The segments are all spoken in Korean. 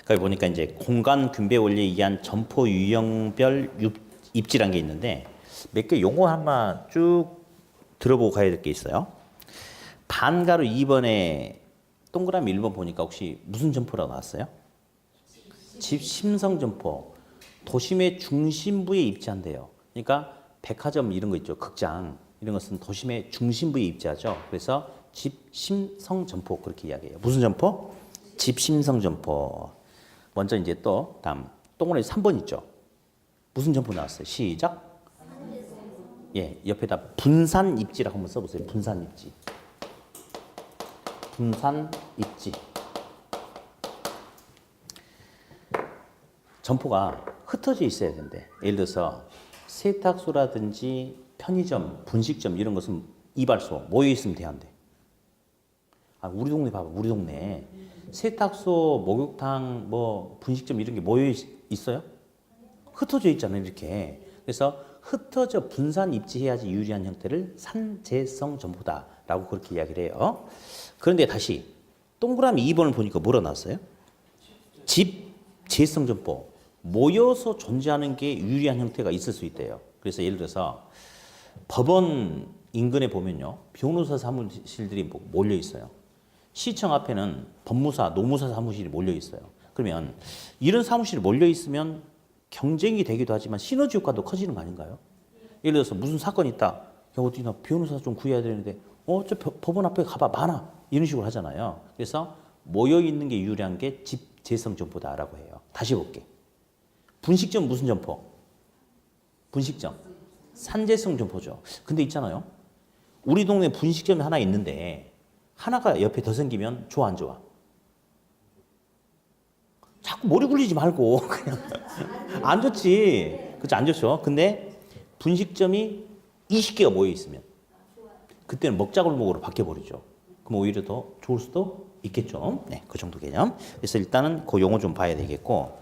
거기 보니까 이제 공간 균배 원리에 의한 점포 유형별 입지라는 게 있는데 몇 개 용어 한번 쭉 들어보고 가야 될 게 있어요. 반가로 2번에 동그라미 1번 보니까 혹시 무슨 점포라고 나왔어요? 집심성 점포. 도심의 중심부에 입지한대요. 그러니까 백화점 이런 거 있죠. 극장 이런 것은 도심의 중심부에 입지하죠. 그래서 집심성 점포 그렇게 이야기해요. 무슨 점포? 집심성 점포. 먼저 이제 또 다음 동그라미 3번 있죠. 무슨 점포 나왔어요? 시작. 예, 옆에다 분산 입지라고 한번 써보세요. 분산 입지. 분산 입지. 점포가 흩어져 있어야 된대. 예를 들어서 세탁소라든지 편의점, 분식점 이런 것은 이발소 모여 있으면 돼안돼. 아, 우리 동네 봐봐. 우리 동네 세탁소, 목욕탕, 뭐 분식점 이런 게 모여 있어요? 흩어져 있잖아요. 이렇게. 그래서 흩어져 분산 입지해야지 유리한 형태를 산재성 점포다라고 그렇게 이야기를 해요. 그런데 다시 동그라미 2번을 보니까 뭐라 나왔어요? 집재성 점포. 모여서 존재하는 게 유리한 형태가 있을 수 있대요. 그래서 예를 들어서 법원 인근에 보면요. 변호사 사무실들이 몰려 있어요. 시청 앞에는 법무사, 노무사 사무실이 몰려 있어요. 그러면 이런 사무실이 몰려 있으면 경쟁이 되기도 하지만 시너지 효과도 커지는 거 아닌가요? 예를 들어서 무슨 사건이 있다. 야, 어디 나 변호사 좀 구해야 되는데 저 법원 앞에 가봐 많아. 이런 식으로 하잖아요. 그래서 모여 있는 게 유리한 게 집재성 점포다라고 해요. 다시 볼게. 분식점 무슨 점포? 분식점. 산재성 점포죠. 근데 있잖아요. 우리 동네 분식점이 하나 있는데 하나가 옆에 더 생기면 좋아 안 좋아? 자꾸 머리 굴리지 말고 그냥 안 좋지. 그렇지 안 좋죠. 근데 분식점이 20개가 모여 있으면 그때는 먹자골목으로 바뀌어 버리죠. 그럼 오히려 더 좋을 수도 있겠죠. 네, 그 정도 개념. 그래서 일단은 그 용어 좀 봐야 되겠고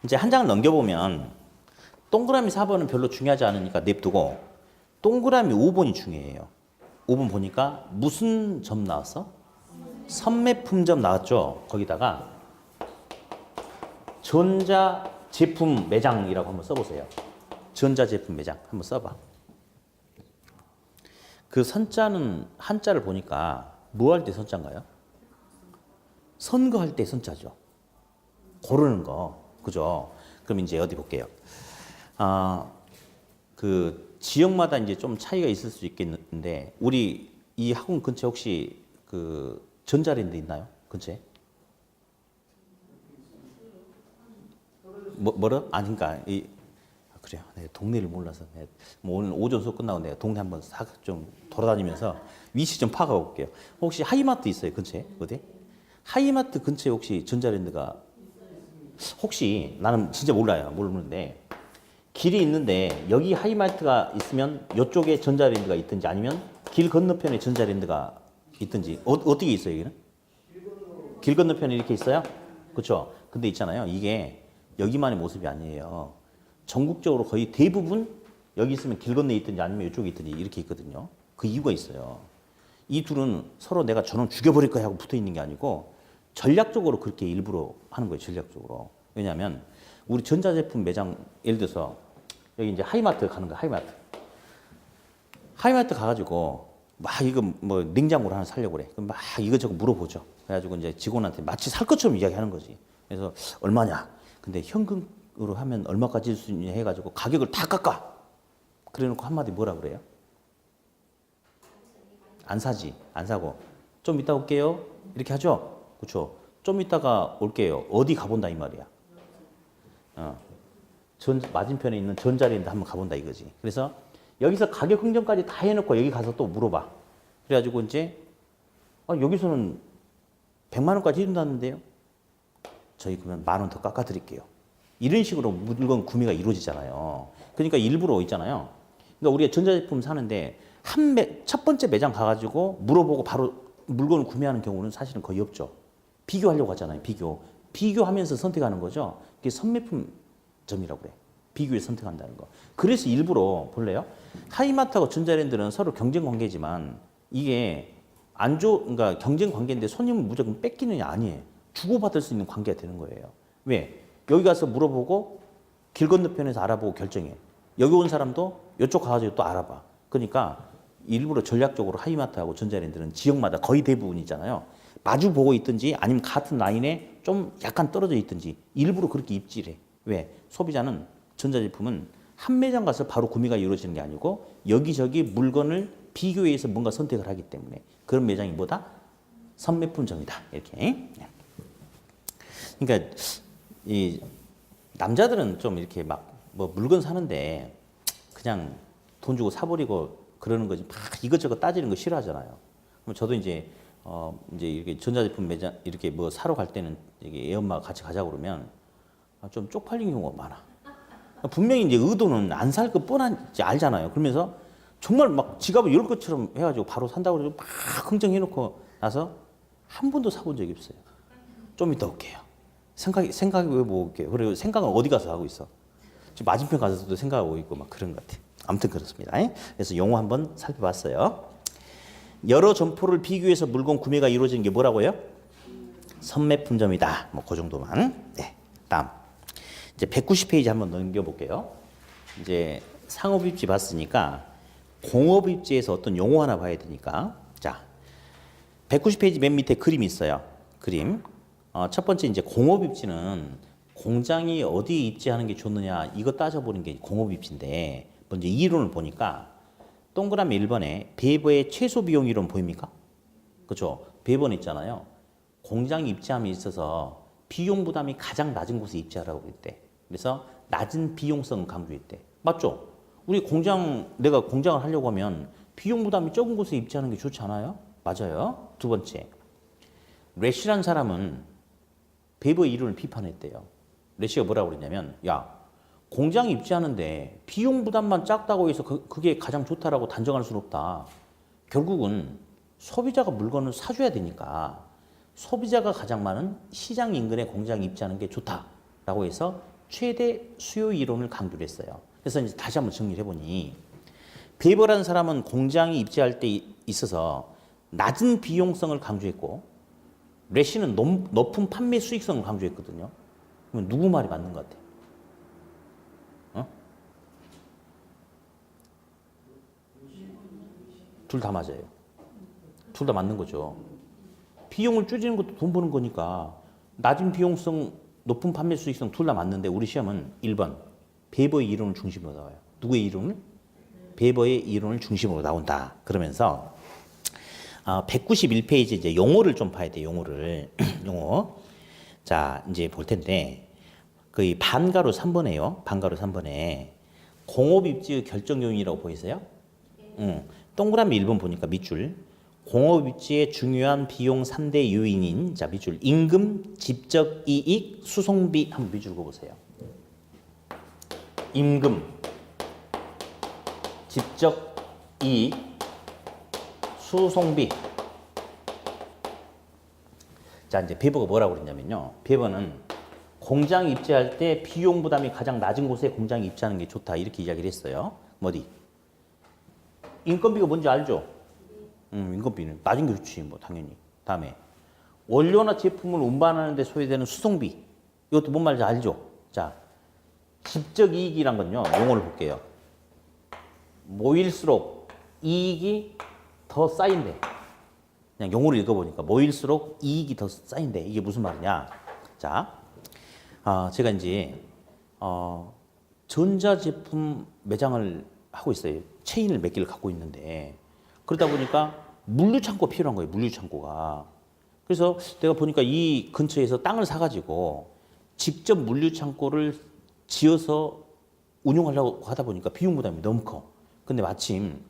이제 한 장을 넘겨보면 동그라미 4번은 별로 중요하지 않으니까 냅두고 동그라미 5번이 중요해요. 5번 보니까 무슨 점 나왔어? 선매품점 나왔죠. 거기다가 전자제품 매장이라고 한번 써보세요. 전자제품 매장 한번 써봐. 그 선자는 한자를 보니까 뭐 할 때 선자인가요? 선거할 때 선자죠. 고르는 거. 그죠? 그럼 이제 어디 볼게요. 그 지역마다 이제 좀 차이가 있을 수 있겠는데 우리 이 학원 근처에 혹시 그 전자랜드 있나요? 근처에? 뭐라? 아니, 그러니까 그래요. 내가 동네를 몰라서 뭐 오늘 오전 수업 끝나고 내가 동네 한번 좀 돌아다니면서 위치 좀 파악해 볼게요. 혹시 하이마트 있어요? 근처에? 어디? 하이마트 근처에 혹시 전자랜드가 혹시 나는 진짜 몰라요. 모르는데 길이 있는데 여기 하이마트가 있으면 이쪽에 전자랜드가 있든지 아니면 길 건너편에 전자랜드가 있든지 어떻게 있어요 여기는? 길 건너편에 이렇게 있어요? 그렇죠? 근데 있잖아요. 이게 여기만의 모습이 아니에요. 전국적으로 거의 대부분 여기 있으면 길 건너에 있든지 아니면 이쪽에 있든지 이렇게 있거든요. 그 이유가 있어요. 이 둘은 서로 내가 저놈 죽여버릴 거야 하고 붙어 있는 게 아니고 전략적으로 그렇게 일부러 하는 거예요. 전략적으로. 왜냐하면 우리 전자제품 매장 예를 들어서 여기 이제 하이마트 가는 거야. 하이마트 가가지고 막 이거 뭐 냉장고를 하나 사려고 그래. 그럼 막 이것저것 물어보죠. 그래가지고 이제 직원한테 마치 살 것처럼 이야기하는 거지. 그래서 얼마냐? 근데 현금으로 하면 얼마까지 줄 수 있냐 해가지고 가격을 다 깎아. 그래놓고 한마디 뭐라 그래요? 안 사지. 안 사고 좀 이따 올게요. 이렇게 하죠. 그렇죠. 좀 이따가 올게요. 어디 가본다 이 말이야. 맞은편에 있는 전자랜드 한번 가본다 이거지. 그래서 여기서 가격 흥정까지 다 해놓고 여기 가서 또 물어봐. 그래가지고 이제 여기서는 100만 원까지 해준다는데요. 저희 그러면 10,000원 더 깎아드릴게요. 이런 식으로 물건 구매가 이루어지잖아요. 그러니까 일부러 있잖아요. 그러니까 우리가 전자제품 사는데 첫 번째 매장 가가지고 물어보고 바로 물건을 구매하는 경우는 사실은 거의 없죠. 비교하려고 하잖아요. 비교하면서 선택하는 거죠. 그게 선매품점이라고 그래. 비교해서 선택한다는 거. 그래서 일부러 볼래요? 하이마트하고 전자랜드는 서로 경쟁 관계지만 이게 그러니까 경쟁 관계인데 손님을 무조건 뺏기느냐 아니에요. 주고받을 수 있는 관계가 되는 거예요. 왜? 여기 가서 물어보고 길 건너편에서 알아보고 결정해. 여기 온 사람도 이쪽 가가지고 또 알아봐. 그러니까 일부러 전략적으로 하이마트하고 전자랜드는 지역마다 거의 대부분 있잖아요. 마주 보고 있든지 아니면 같은 라인에 좀 약간 떨어져 있든지 일부러 그렇게 입지를 해. 왜? 소비자는 전자제품은 한 매장 가서 바로 구매가 이루어지는 게 아니고 여기저기 물건을 비교해서 뭔가 선택을 하기 때문에 그런 매장이 뭐다? 선매품점이다. 이렇게. 그러니까 이 남자들은 좀 이렇게 막 뭐 물건 사는데 그냥 돈 주고 사버리고 그러는 거지 막 이것저것 따지는 거 싫어하잖아요. 그럼 저도 이제 이제 이렇게 전자제품 매장 이렇게 뭐 사러 갈 때는 이게 애 엄마가 같이 가자고 그러면 좀 쪽팔린 경우가 많아. 분명히 이제 의도는 안 살 거 뻔한지 알잖아요. 그러면서 정말 막 지갑을 열 것처럼 해가지고 바로 산다고 그러고 막 흥정해놓고 나서 한 번도 사본 적이 없어요. 좀 이따 올게요. 생각해 볼게요. 그리고 생각은 어디 가서 하고 있어? 지금 맞은편 가서도 생각하고 있고 막 그런 것 같아. 아무튼 그렇습니다. 그래서 용어 한번 살펴봤어요. 여러 점포를 비교해서 물건 구매가 이루어지는 게 뭐라고요? 선매품점이다. 뭐 그 정도만. 네. 다음. 이제 190페이지 한번 넘겨볼게요. 이제 상업입지 봤으니까 공업입지에서 어떤 용어 하나 봐야 되니까. 자, 190페이지 맨 밑에 그림이 있어요. 그림. 첫 번째 이제 공업입지는 공장이 어디에 입지하는 게 좋느냐 이거 따져보는 게 공업입지인데 먼저 이 이론을 보니까 동그라미 1번에 배버의 최소 비용 이론 보입니까? 그렇죠? 배번 있잖아요. 공장이 입지함에 있어서 비용 부담이 가장 낮은 곳에 입지하라고 그랬대. 그래서 낮은 비용성 강조했대. 맞죠? 우리 내가 공장을 하려고 하면 비용 부담이 적은 곳에 입지하는 게 좋지 않아요? 맞아요. 두 번째, 래시란 사람은 배버의 이론을 비판했대요. 래시가 뭐라고 그랬냐면, 야, 공장이 입지하는데 비용 부담만 작다고 해서 그게 가장 좋다라고 단정할 수는 없다. 결국은 소비자가 물건을 사줘야 되니까 소비자가 가장 많은 시장 인근에 공장이 입지하는 게 좋다라고 해서 최대 수요 이론을 강조를 했어요. 그래서 이제 다시 한번 정리를 해보니 베버라는 사람은 공장이 입지할 때 있어서 낮은 비용성을 강조했고 래시는 높은 판매 수익성을 강조했거든요. 그러면 누구 말이 맞는 것 같아요? 둘 다 맞아요. 둘 다 맞는 거죠. 비용을 줄이는 것도 돈 버는 거니까 낮은 비용성, 높은 판매 수익성 둘 다 맞는데 우리 시험은 1번 베버의 이론을 중심으로 나와요. 누구의 이론을? 베버의 이론을 중심으로 나온다. 그러면서 191페이지 이제 용어를 좀 봐야 돼요. 용어를. 용어. 자, 이제 볼 텐데 그 반가로 3번에요. 반가로 3번에 공업입지의 결정 요인이라고 보이세요? 동그라미 1번 보니까 밑줄. 공업입지의 중요한 비용 3대 요인인 자 밑줄 임금, 직접 이익, 수송비 한번 밑줄 그어보세요. 임금, 직접 이익, 수송비. 자, 이제 베버가 뭐라고 그랬냐면요. 베버는 공장 입지할 때 비용 부담이 가장 낮은 곳에 공장이 입지하는 게 좋다. 이렇게 이야기를 했어요. 어디? 인건비가 뭔지 알죠? 인건비는 낮은 게 좋지, 뭐, 당연히. 다음에, 원료나 제품을 운반하는 데 소요되는 수송비. 이것도 뭔 말인지 알죠? 자, 직접 이익이란 건요, 용어를 볼게요. 모일수록 이익이 더 쌓인대. 그냥 용어를 읽어보니까 모일수록 이익이 더 쌓인대. 이게 무슨 말이냐? 자, 제가 이제 전자제품 매장을 하고 있어요. 체인을 몇 개를 갖고 있는데 그러다 보니까 물류창고가 필요한 거예요. 물류창고가. 그래서 내가 보니까 이 근처에서 땅을 사가지고 직접 물류창고를 지어서 운영하려고 하다 보니까 비용 부담이 너무 커. 근데 마침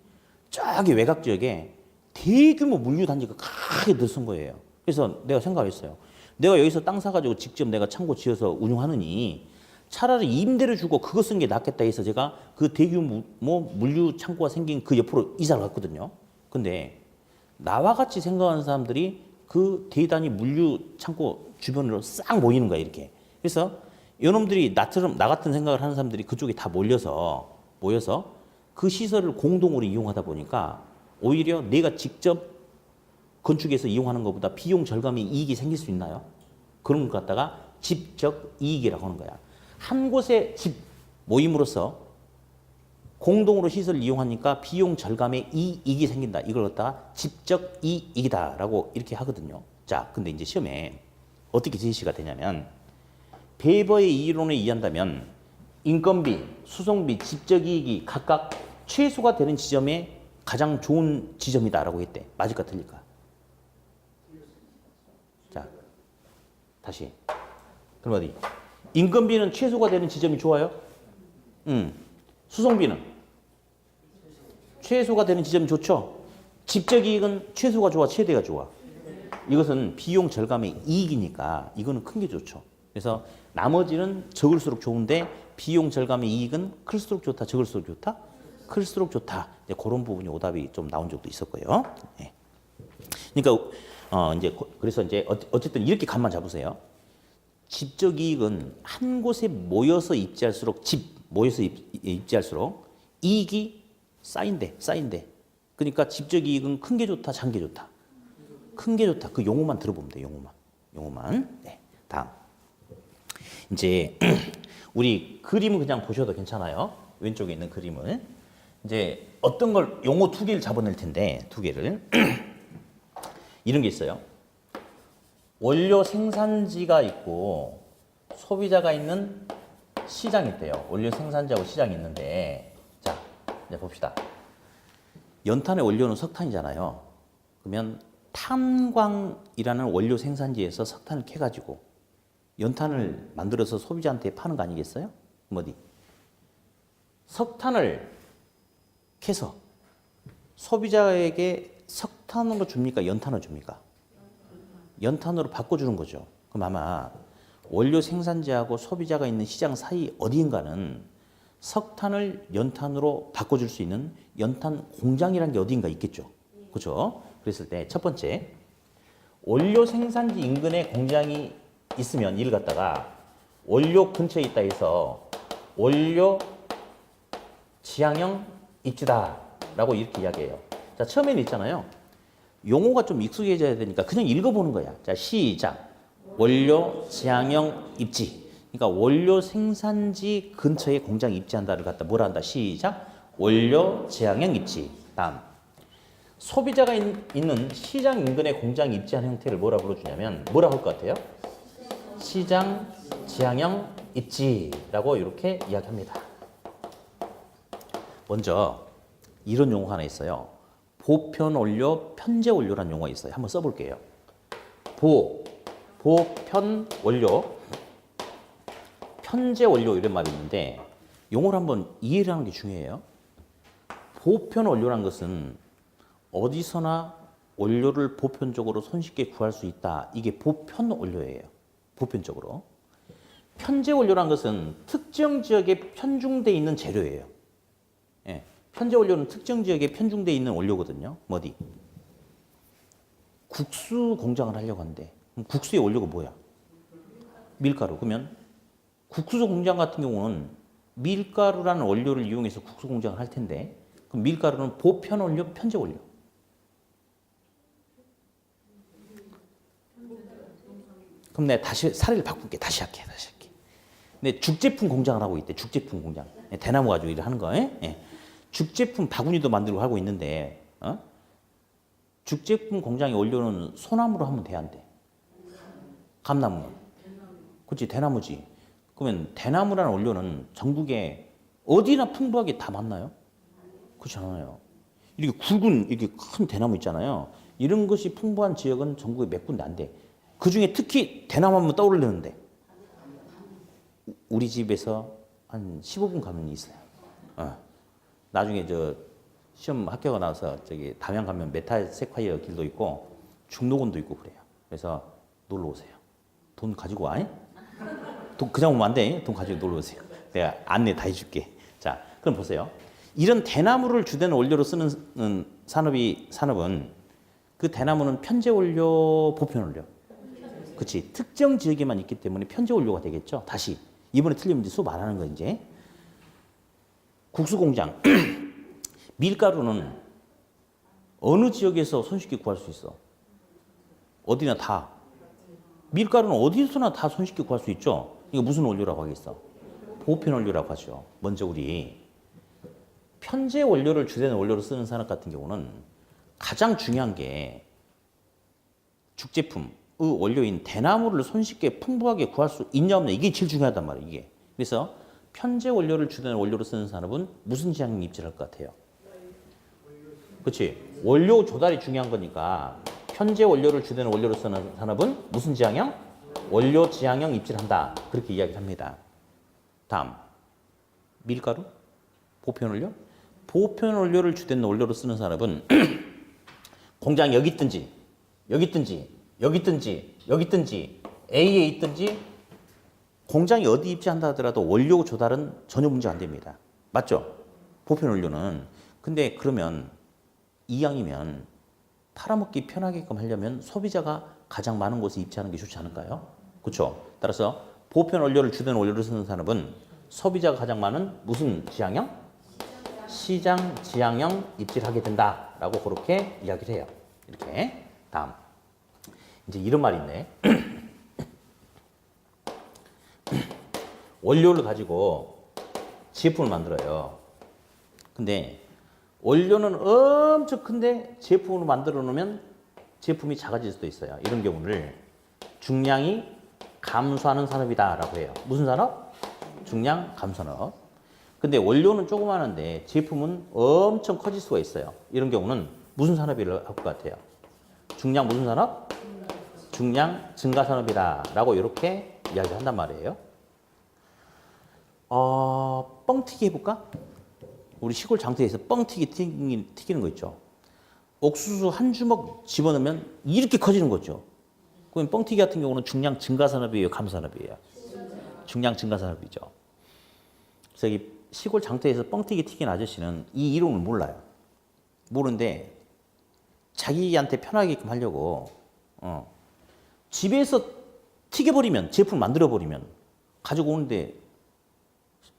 저기 외곽 지역에 대규모 물류 단지가 크게 들어선 거예요. 그래서 내가 생각했어요. 내가 여기서 땅 사가지고 직접 내가 창고 지어서 운영하느니 차라리 임대를 주고 그거 쓴 게 낫겠다 해서 제가 그 대규모 물류 창고가 생긴 그 옆으로 이사를 갔거든요. 근데 나와 같이 생각하는 사람들이 그 대단히 물류 창고 주변으로 싹 모이는 거야, 이렇게. 그래서 이놈들이 나 같은 생각을 하는 사람들이 그쪽에 다 모여서 그 시설을 공동으로 이용하다 보니까 오히려 내가 직접 건축해서 이용하는 것보다 비용 절감이 이익이 생길 수 있나요? 그런 걸 갖다가 집적 이익이라고 하는 거야. 한 곳에 집 모임으로써 공동으로 시설을 이용하니까 비용 절감의 이익이 생긴다. 이걸 갖다가 집적 이익이다라고 이렇게 하거든요. 자, 근데 이제 시험에 어떻게 제시가 되냐면 베버의 이론에 의한다면 인건비, 수송비, 집적 이익이 각각 최소가 되는 지점에 가장 좋은 지점이다라고 했대. 맞을까 틀릴까? 자, 다시. 그럼 어디? 인건비는 최소가 되는 지점이 좋아요? 수송비는 최소가 되는 지점이 좋죠? 집적 이익은 최소가 좋아, 최대가 좋아? 이것은 비용 절감의 이익이니까 이거는 큰 게 좋죠. 그래서 나머지는 적을수록 좋은데 비용 절감의 이익은 클수록 좋다, 적을수록 좋다? 클수록 좋다. 이제 그런 부분이 오답이 좀 나온 적도 있었고요. 네. 그러니까 이제 그래서 이제 어쨌든 이렇게 감만 잡으세요. 집적 이익은 한 곳에 모여서 입지할수록 모여서 입지할수록 이익이 쌓인대. 그러니까 집적 이익은 큰 게 좋다, 작은 게 좋다. 큰 게 좋다. 그 용어만 들어보면 돼. 용어만. 네. 다음. 이제 우리 그림은 그냥 보셔도 괜찮아요. 왼쪽에 있는 그림을. 이제 어떤 걸 용어 두 개를 잡아낼 텐데 두 개를 이런 게 있어요. 원료 생산지가 있고 소비자가 있는 시장이 있대요. 원료 생산지하고 시장이 있는데 자, 이제 봅시다. 연탄의 원료는 석탄이잖아요. 그러면 탄광이라는 원료 생산지에서 석탄을 캐가지고 연탄을 만들어서 소비자한테 파는 거 아니겠어요? 어디? 석탄을 캐서 소비자에게 석탄으로 줍니까? 연탄으로 줍니까? 연탄으로 바꿔주는 거죠. 그럼 아마 원료 생산지하고 소비자가 있는 시장 사이 어디인가는 석탄을 연탄으로 바꿔줄 수 있는 연탄 공장이라는 게 어디인가 있겠죠. 그렇죠? 그랬을 때 첫 번째, 원료 생산지 인근에 공장이 있으면 이를 갖다가 원료 근처에 있다 해서 원료 지향형 입지다 라고 이렇게 이야기해요. 자, 처음에는 있잖아요. 용어가 좀 익숙해져야 되니까 그냥 읽어보는 거야. 자, 시작. 원료 지향형 입지. 그러니까 원료 생산지 근처에 공장이 입지한다를 갖다 뭐라 한다. 시작. 원료 지향형 입지. 다음. 소비자가 있는 시장 인근에 공장이 입지한 형태를 뭐라 불러주냐면 뭐라 할 것 같아요? 시장 지향형 입지라고 이렇게 이야기합니다. 먼저 이런 용어 하나 있어요. 보편 원료, 편제 원료라는 용어가 있어요. 한번 써볼게요. 보편 원료, 편제 원료 이런 말이 있는데 용어를 한번 이해를 하는 게 중요해요. 보편 원료라는 것은 어디서나 원료를 보편적으로 손쉽게 구할 수 있다. 이게 보편 원료예요. 보편적으로. 편제 원료라는 것은 특정 지역에 편중돼 있는 재료예요. 예. 편제 원료는 특정 지역에 편중돼 있는 원료거든요. 어디? 국수 공장을 하려고 하는데 그럼 국수의 원료가 뭐야? 밀가루. 그러면 국수 공장 같은 경우는 밀가루라는 원료를 이용해서 국수 공장을 할 텐데 그럼 밀가루는 보편 원료, 편제 원료. 그럼 내가 다시 사례를 바꿀게. 다시 할게. 근데 죽제품 공장을 하고 있대. 죽제품 공장. 대나무 가지고 일을 하는 거. 예. 죽제품 바구니도 만들고 하고 있는데 죽제품 공장의 원료는 소나무로 하면 돼, 안 돼? 감나무. 그렇지, 대나무지. 그러면 대나무라는 원료는 전국에 어디나 풍부하게 다 많나요? 그렇지 않아요. 이렇게 굵은 이렇게 큰 대나무 있잖아요. 이런 것이 풍부한 지역은 전국에 몇 군데 안 돼. 그 중에 특히 대나무 하면 떠오르는데 우리 집에서 한 15분 가면 있어요. 나중에 저 시험 합격하고 나서 저기 담양 가면 메타세콰이어 길도 있고 중록원도 있고 그래요. 그래서 놀러 오세요. 돈 가지고 와. 돈 그냥 오면 안 돼. 돈 가지고 놀러 오세요. 내가 안내 다 해줄게. 자, 그럼 보세요. 이런 대나무를 주된 원료로 쓰는 산업은 그 대나무는 편제 원료, 보편 원료. 그렇지. 특정 지역에만 있기 때문에 편제 원료가 되겠죠. 다시 이번에 틀리면 이제 수업 안 하는 거 이제. 국수 공장. 밀가루는 어느 지역에서 손쉽게 구할 수 있어? 어디나 다. 밀가루는 어디서나 다 손쉽게 구할 수 있죠. 이거 무슨 원료라고 하겠어? 보편 원료라고 하죠. 먼저 우리 편제 원료를 주된 원료로 쓰는 산업 같은 경우는 가장 중요한 게 죽제품의 원료인 대나무를 손쉽게 풍부하게 구할 수 있냐 없냐 이게 제일 중요하단 말이에요. 이게. 그래서 편제 원료를 주된 원료로 쓰는 산업은 무슨 지향형 입지를 할 것 같아요? 그렇지. 원료 조달이 중요한 거니까 편제 원료를 주된 원료로 쓰는 산업은 무슨 지향형? 원료 지향형 입지를 한다. 그렇게 이야기를 합니다. 다음. 밀가루? 보편 원료? 보편 원료를 주된 원료로 쓰는 산업은 공장이 여기 있든지 여기 있든지 여기 있든지 여기 있든지 A에 있든지 공장이 어디 입지한다 하더라도 원료 조달은 전혀 문제가 안 됩니다. 맞죠? 보편 원료는. 근데 그러면 이왕이면 팔아먹기 편하게끔 하려면 소비자가 가장 많은 곳에 입지하는 게 좋지 않을까요? 그렇죠? 따라서 보편 원료를 주된 원료로 쓰는 산업은 소비자가 가장 많은 무슨 지향형? 시장 지향형 입지를 하게 된다라고 그렇게 이야기를 해요. 이렇게. 다음. 이제 이런 말이 있네. 원료를 가지고 제품을 만들어요. 근데 원료는 엄청 큰데 제품으로 만들어 놓으면 제품이 작아질 수도 있어요. 이런 경우를 중량이 감소하는 산업이다라고 해요. 무슨 산업? 중량 감소산업. 근데 원료는 조그마한데 제품은 엄청 커질 수가 있어요. 이런 경우는 무슨 산업이라고 할 것 같아요? 중량 무슨 산업? 중량 증가산업이다라고 이렇게 이야기를 한단 말이에요. 뻥튀기 해볼까? 우리 시골 장터에서 뻥튀기 튀기는 거 있죠. 옥수수 한 주먹 집어넣으면 이렇게 커지는 거죠. 그럼 뻥튀기 같은 경우는 중량 증가산업이에요, 감산업이에요? 중량 증가산업이죠. 그래서 이 시골 장터에서 뻥튀기 튀긴 아저씨는 이 이론을 몰라요. 모르는데 자기한테 편하게끔 하려고 집에서 튀겨버리면, 제품 만들어버리면 가지고 오는데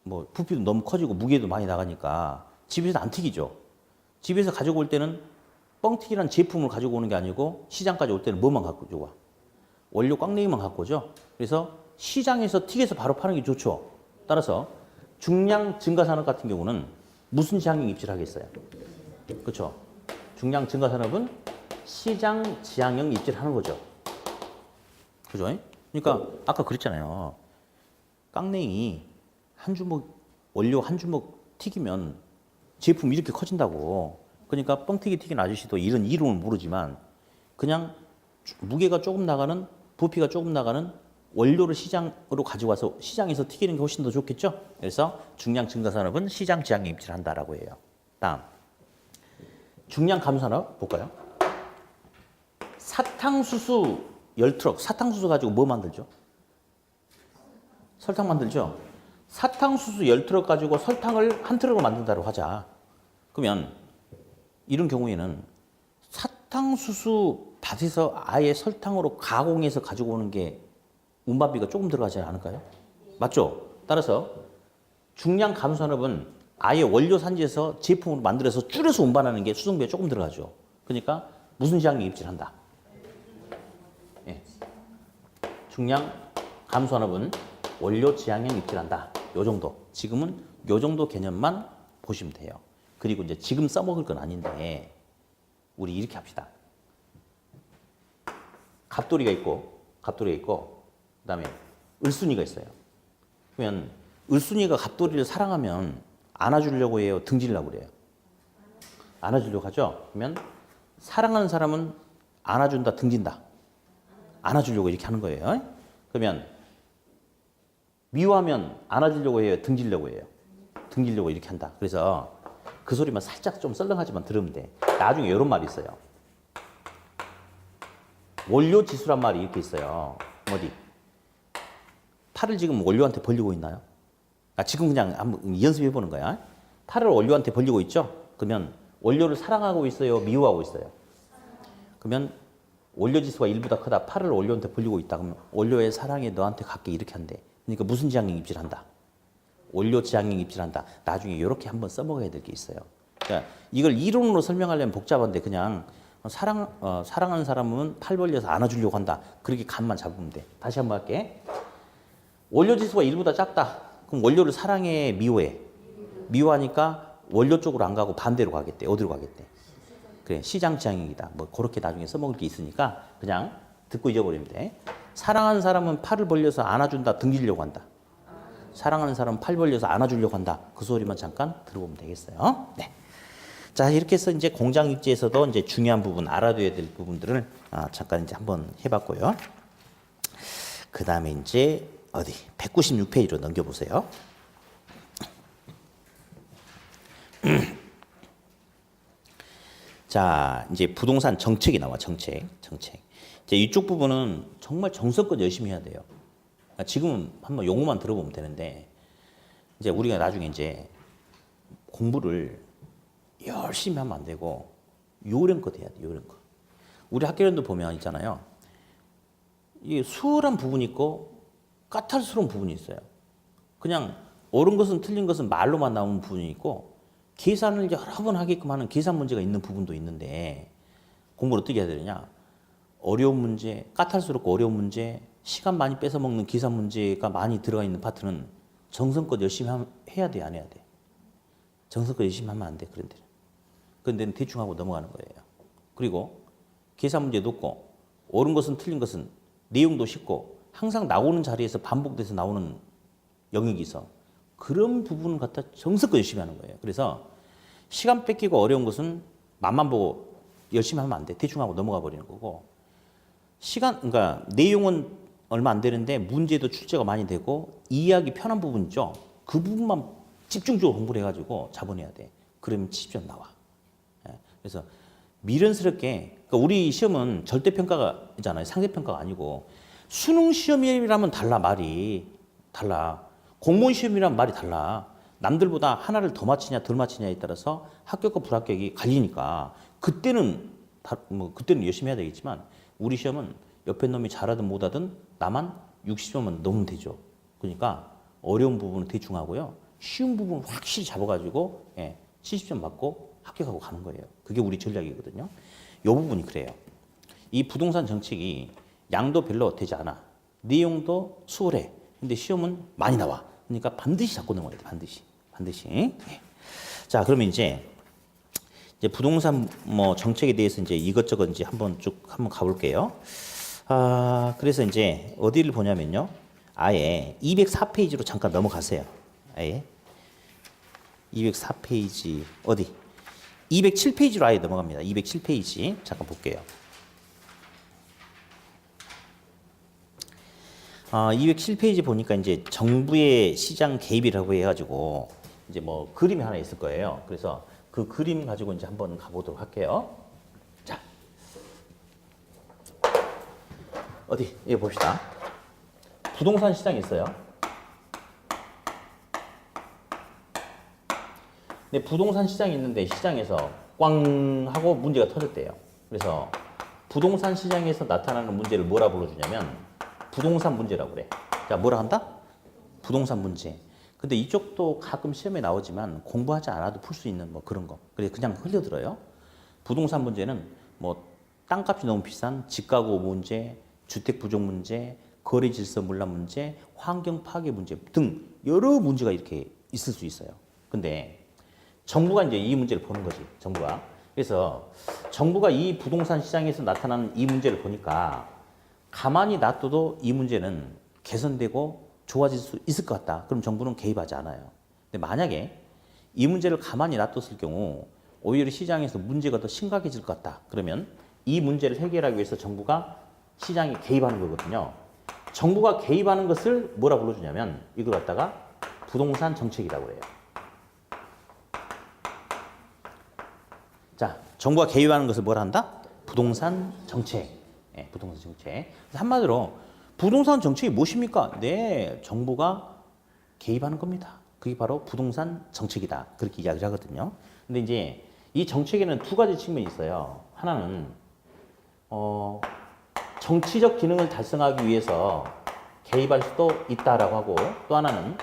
뭐 부피도 너무 커지고 무게도 많이 나가니까 집에서 안 튀기죠. 집에서 가지고 올 때는 뻥튀기라는 제품을 가지고 오는 게 아니고 시장까지 올 때는 뭐만 갖고 와? 원료 꽝냉이만 갖고 오죠. 그래서 시장에서 튀겨서 바로 파는 게 좋죠. 따라서 중량 증가산업 같은 경우는 무슨 지향형 입지를 하겠어요? 그렇죠. 중량 증가산업은 시장 지향형 입지를 하는 거죠. 그죠? 그러니까 아까 그랬잖아요. 깡냉이 한 주먹, 원료 한 주먹 튀기면 제품 이렇게 커진다고. 그러니까 뻥튀기 튀긴 아저씨도 이런 이론을 모르지만 그냥 무게가 조금 나가는, 부피가 조금 나가는 원료를 시장으로 가지고 와서 시장에서 튀기는 게 훨씬 더 좋겠죠? 그래서 중량 증가산업은 시장 지향형 입지를 한다라고 해요. 다음. 중량 감산업 볼까요? 사탕수수 10트럭, 사탕수수 가지고 뭐 만들죠? 설탕 만들죠? 사탕수수 10트럭 가지고 설탕을 한 트럭을 만든다고 하자. 그러면 이런 경우에는 사탕수수 밭에서 아예 설탕으로 가공해서 가지고 오는 게 운반비가 조금 들어가지 않을까요? 맞죠? 따라서 중량 감산업은 아예 원료 산지에서 제품으로 만들어서 줄여서 운반하는 게 수송비가 조금 들어가죠. 그러니까 무슨 지향형 입지를 한다? 예. 중량 감산업은 원료 지향형 입지를 한다. 요 정도. 지금은 요 정도 개념만 보시면 돼요. 그리고 이제 지금 써먹을 건 아닌데 우리 이렇게 합시다. 갑돌이가 있고 그다음에 을순이가 있어요. 그러면 을순이가 갑돌이를 사랑하면 안아주려고 해요, 등지려고 그래요? 안아주려고 하죠. 그러면 사랑하는 사람은 안아준다, 등진다. 안아주려고 이렇게 하는 거예요. 그러면 미워하면 안아주려고 해요, 등지려고 해요? 등지려고 이렇게 한다. 그래서 그 소리만 살짝 좀 썰렁하지만 들으면 돼. 나중에 이런 말이 있어요. 원료 지수란 말이 이렇게 있어요. 어디? 팔을 지금 원료한테 벌리고 있나요? 지금 그냥 한번 연습해 보는 거야. 팔을 원료한테 벌리고 있죠? 그러면 원료를 사랑하고 있어요? 미워하고 있어요? 그러면 원료 지수가 1보다 크다. 팔을 원료한테 벌리고 있다. 그러면 원료의 사랑이 너한테 갖게 이렇게 한대. 그러니까 무슨 지향형 입지를 한다? 원료 지향형 입지를 한다. 나중에 이렇게 한번 써먹어야 될 게 있어요. 그러니까 이걸 이론으로 설명하려면 복잡한데 그냥 사랑하는 사람은 팔 벌려서 안아주려고 한다. 그렇게 감만 잡으면 돼. 다시 한번 할게. 원료 지수가 1보다 작다. 그럼 원료를 사랑해, 미워해? 미워하니까 원료 쪽으로 안 가고 반대로 가겠대. 어디로 가겠대? 그래, 시장 지향이다. 뭐 그렇게 나중에 써먹을 게 있으니까 그냥 듣고 잊어버리면 돼. 사랑하는 사람은 팔을 벌려서 안아준다. 등지려고 한다. 사랑하는 사람은 팔 벌려서 안아주려고 한다. 그 소리만 잠깐 들어보면 되겠어요. 네. 자, 이렇게 해서 이제 공장 육지에서도 이제 중요한 부분, 알아둬야 될 부분들을 잠깐 이제 한번 해봤고요. 그 다음에 이제 어디 196페이지로 넘겨보세요. 자, 이제 부동산 정책이 나와. 정책. 이제 이쪽 부분은 정말 정성껏 열심히 해야 돼요. 그러니까 지금은 한번 용어만 들어보면 되는데 이제 우리가 나중에 이제 공부를 열심히 하면 안 되고 요령껏 해야 돼. 요령껏. 우리 학교연도 보면 있잖아요. 이게 수월한 부분이 있고 까탈스러운 부분이 있어요. 그냥 옳은 것은 틀린 것은 말로만 나오는 부분이 있고 계산을 여러 번 하게끔 하는 계산 문제가 있는 부분도 있는데 공부를 어떻게 해야 되느냐. 어려운 문제, 까탈스럽고 어려운 문제, 시간 많이 뺏어먹는 계산 문제가 많이 들어가 있는 파트는 정성껏 열심히 해야 돼, 안 해야 돼? 정성껏 열심히 하면 안 돼, 그런 데는. 그런 데는 대충 하고 넘어가는 거예요. 그리고 계산 문제 높고 옳은 것은 틀린 것은 내용도 쉽고 항상 나오는 자리에서 반복돼서 나오는 영역이 있어. 그런 부분을 갖다 정성껏 열심히 하는 거예요. 그래서 시간 뺏기고 어려운 것은 맛만 보고 열심히 하면 안 돼. 대충 하고 넘어가 버리는 거고. 그러니까 내용은 얼마 안 되는데 문제도 출제가 많이 되고 이해하기 편한 부분 있죠. 그 부분만 집중적으로 공부를 해가지고 잡아내야 돼. 그러면 70점 나와. 그래서 미련스럽게, 그러니까 우리 시험은 절대평가가 있잖아요. 상대평가가 아니고 수능 시험이라면 달라. 말이 달라. 공무원 시험이란 말이 달라. 남들보다 하나를 더 맞히냐 덜 맞히냐에 따라서 합격과 불합격이 갈리니까 그때는 그때는 열심히 해야 되겠지만 우리 시험은 옆에 놈이 잘하든 못하든 나만 60점만 넣으면 되죠. 그러니까 어려운 부분은 대충 하고요. 쉬운 부분은 확실히 잡아가지고 70점 맞고 합격하고 가는 거예요. 그게 우리 전략이거든요. 이 부분이 그래요. 이 부동산 정책이 양도 별로 되지 않아. 내용도 수월해. 근데 시험은 많이 나와. 그러니까 반드시 잡고 넘어야 돼. 반드시. 예. 자, 그러면 이제 부동산 뭐 정책에 대해서 이제 이것저것 이제 한번 가볼게요. 그래서 이제 어디를 보냐면요. 아예 204페이지로 잠깐 넘어가세요. 아예 204페이지 어디? 207페이지로 아예 넘어갑니다. 207페이지 잠깐 볼게요. 207페이지 보니까 이제 정부의 시장 개입이라고 해가지고 이제 뭐 그림이 하나 있을 거예요. 그래서 그 그림 가지고 이제 한번 가보도록 할게요. 자, 어디 여기 봅시다. 부동산 시장이 있어요. 근데 부동산 시장이 있는데 시장에서 꽝 하고 문제가 터졌대요. 그래서 부동산 시장에서 나타나는 문제를 뭐라 불러주냐면 부동산 문제라고 그래. 자, 뭐라 한다? 부동산 문제. 근데 이쪽도 가끔 시험에 나오지만 공부하지 않아도 풀 수 있는 뭐 그런 거. 그래 그냥 흘려들어요. 부동산 문제는 뭐 땅값이 너무 비싼 집가구 문제, 주택 부족 문제, 거래 질서 문란 문제, 환경 파괴 문제 등 여러 문제가 이렇게 있을 수 있어요. 근데 정부가 이제 이 문제를 보는 거지. 정부가. 그래서 정부가 이 부동산 시장에서 나타나는 이 문제를 보니까 가만히 놔둬도 이 문제는 개선되고 좋아질 수 있을 것 같다. 그럼 정부는 개입하지 않아요. 근데 만약에 이 문제를 가만히 놔뒀을 경우 오히려 시장에서 문제가 더 심각해질 것 같다. 그러면 이 문제를 해결하기 위해서 정부가 시장에 개입하는 거거든요. 정부가 개입하는 것을 뭐라 불러주냐면 이걸 갖다가 부동산 정책이라고 해요. 자, 정부가 개입하는 것을 뭐라 한다? 부동산 정책. 부동산 정책. 한마디로 부동산 정책이 무엇입니까? 네, 정부가 개입하는 겁니다. 그게 바로 부동산 정책이다. 그렇게 이야기를 하거든요. 근데 이제 이 정책에는 두 가지 측면이 있어요. 하나는 정치적 기능을 달성하기 위해서 개입할 수도 있다라고 하고 또 하나는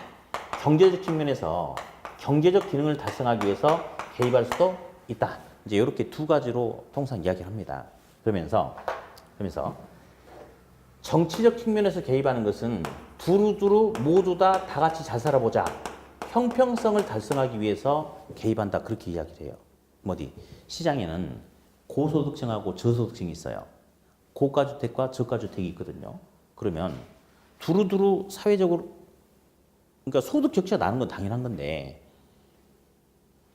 경제적 측면에서 경제적 기능을 달성하기 위해서 개입할 수도 있다. 이제 이렇게 두 가지로 통상 이야기를 합니다. 그러면서 정치적 측면에서 개입하는 것은 두루두루 모두 다 같이 잘 살아보자. 형평성을 달성하기 위해서 개입한다. 그렇게 이야기를 해요. 어디? 시장에는 고소득층하고 저소득층이 있어요. 고가주택과 저가주택이 있거든요. 그러면 두루두루 사회적으로 그러니까 소득 격차가 나는 건 당연한 건데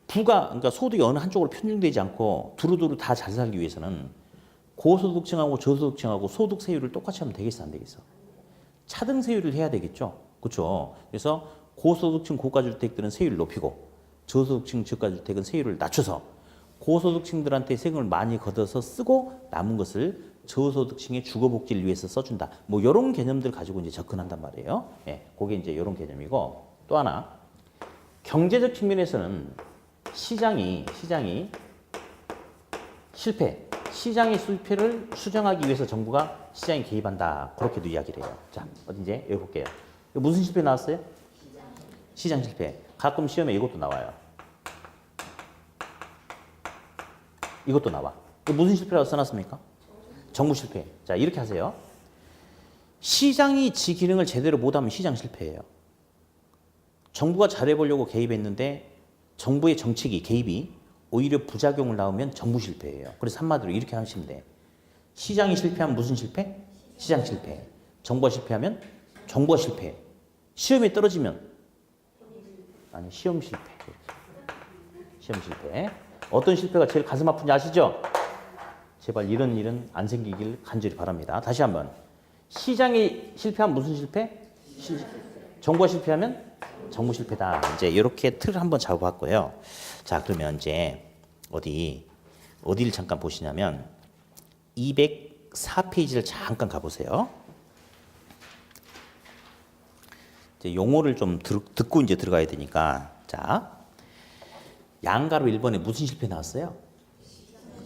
그러니까 소득이 어느 한쪽으로 편중되지 않고 두루두루 다 잘 살기 위해서는 고소득층하고 저소득층하고 소득 세율을 똑같이 하면 되겠어, 안 되겠어? 차등 세율을 해야 되겠죠, 그렇죠? 그래서 고소득층 고가주택들은 세율을 높이고 저소득층 저가주택은 세율을 낮춰서 고소득층들한테 세금을 많이 걷어서 쓰고 남은 것을 저소득층의 주거복지를 위해서 써준다. 뭐 이런 개념들 가지고 이제 접근한단 말이에요. 예, 그게 이제 이런 개념이고 또 하나 경제적 측면에서는 시장이 시장의 실패를 수정하기 위해서 정부가 시장에 개입한다. 그렇게도 이야기를 해요. 자, 어디 이제 여기 볼게요. 이거 무슨 실패 나왔어요? 시장 실패. 가끔 시험에 이것도 나와요. 이것도 나와. 이거 무슨 실패라고 써놨습니까? 정부 실패. 자, 이렇게 하세요. 시장이 지 기능을 제대로 못하면 시장 실패예요. 정부가 잘해보려고 개입했는데 정부의 정책이 개입이 오히려 부작용을 낳으면 정부 실패예요. 그래서 한마디로 이렇게 하시면 돼. 시장이 실패하면 무슨 실패? 시장 실패. 정부가 실패하면 정부가 실패. 시험에 떨어지면 아니 시험 실패. 시험 실패. 어떤 실패가 제일 가슴 아픈지 아시죠? 제발 이런 일은 안 생기길 간절히 바랍니다. 다시 한번. 시장이 실패하면 무슨 실패? 정부가 실패하면 정부 실패다. 이제 이렇게 틀을 한번 잡아봤고요. 자, 그러면 이제 어디를 잠깐 보시냐면 204페이지를 잠깐 가보세요. 이제 용어를 좀 듣고 이제 들어가야 되니까. 자, 양가로 1번에 무슨 실패 나왔어요?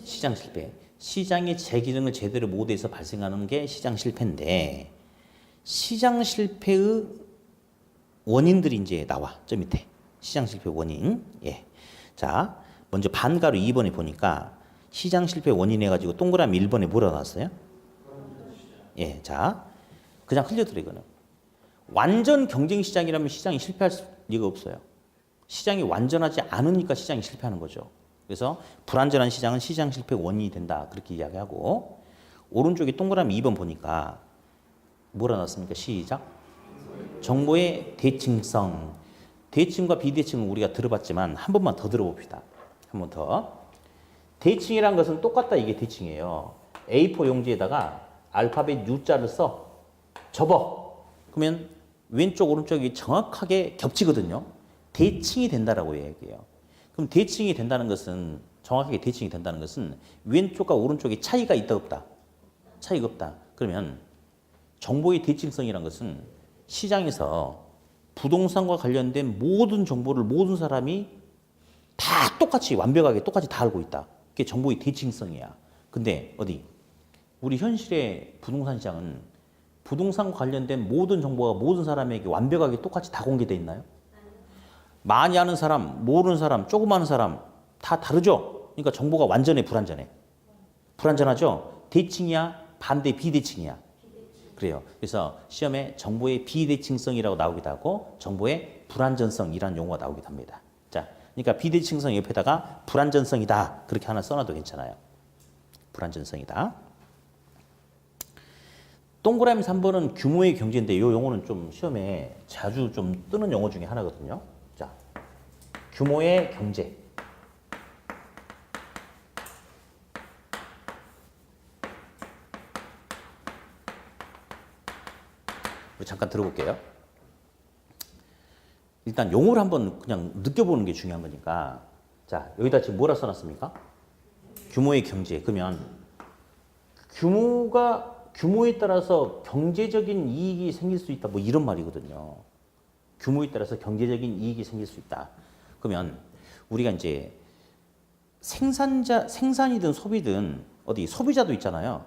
시장 실패. 시장이 제 기능을 제대로 못해서 발생하는 게 시장 실패인데 시장 실패의 원인들이 이제 나와. 저 밑에. 시장 실패 원인. 예. 자, 먼저 반가로 2번에 보니까 시장 실패 원인 해가지고 동그라미 1번에 뭐라 나왔어요? 예. 자, 그냥 흘려들어 이거는. 완전 경쟁 시장이라면 시장이 실패할 리가 없어요. 시장이 완전하지 않으니까 시장이 실패하는 거죠. 그래서 불완전한 시장은 시장 실패 원인이 된다. 그렇게 이야기하고 오른쪽에 동그라미 2번 보니까 뭐라 나왔습니까? 시작. 정보의 대칭성. 대칭과 비대칭은 우리가 들어봤지만 한 번만 더 들어봅시다. 한 번 더. 대칭이란 것은 똑같다. 이게 대칭이에요. A4 용지에다가 알파벳 U자를 써. 접어. 그러면 왼쪽 오른쪽이 정확하게 겹치거든요. 대칭이 된다라고 얘기해요. 그럼 대칭이 된다는 것은 정확하게 대칭이 된다는 것은 왼쪽과 오른쪽에 차이가 있다 없다? 차이가 없다. 그러면 정보의 대칭성이란 것은 시장에서 부동산과 관련된 모든 정보를 모든 사람이 다 똑같이 완벽하게 똑같이 다 알고 있다. 그게 정보의 대칭성이야. 근데 우리 현실의 부동산 시장은 부동산 관련된 모든 정보가 모든 사람에게 완벽하게 똑같이 다 공개되어 있나요? 많이 아는 사람, 모르는 사람, 조금 아는 사람 다 다르죠? 그러니까 정보가 완전해, 불완전해? 불완전하죠? 대칭이야? 반대 비대칭이야? 그래요. 그래서 시험에 정보의 비대칭성이라고 나오기도 하고 정보의 불완전성이라는 용어가 나오기도 합니다. 자, 그러니까 비대칭성 옆에다가 불완전성이다. 그렇게 하나 써놔도 괜찮아요. 불완전성이다. 동그라미 3번은 규모의 경제인데 이 용어는 좀 시험에 자주 좀 뜨는 용어 중에 하나거든요. 자, 규모의 경제. 잠깐 들어볼게요. 일단 용어를 한번 그냥 느껴보는 게 중요한 거니까. 자, 여기다 지금 뭐라 써놨습니까? 규모의 경제. 그러면 규모에 따라서 경제적인 이익이 생길 수 있다. 뭐 이런 말이거든요. 규모에 따라서 경제적인 이익이 생길 수 있다. 그러면 우리가 이제 생산이든 소비든 소비자도 있잖아요.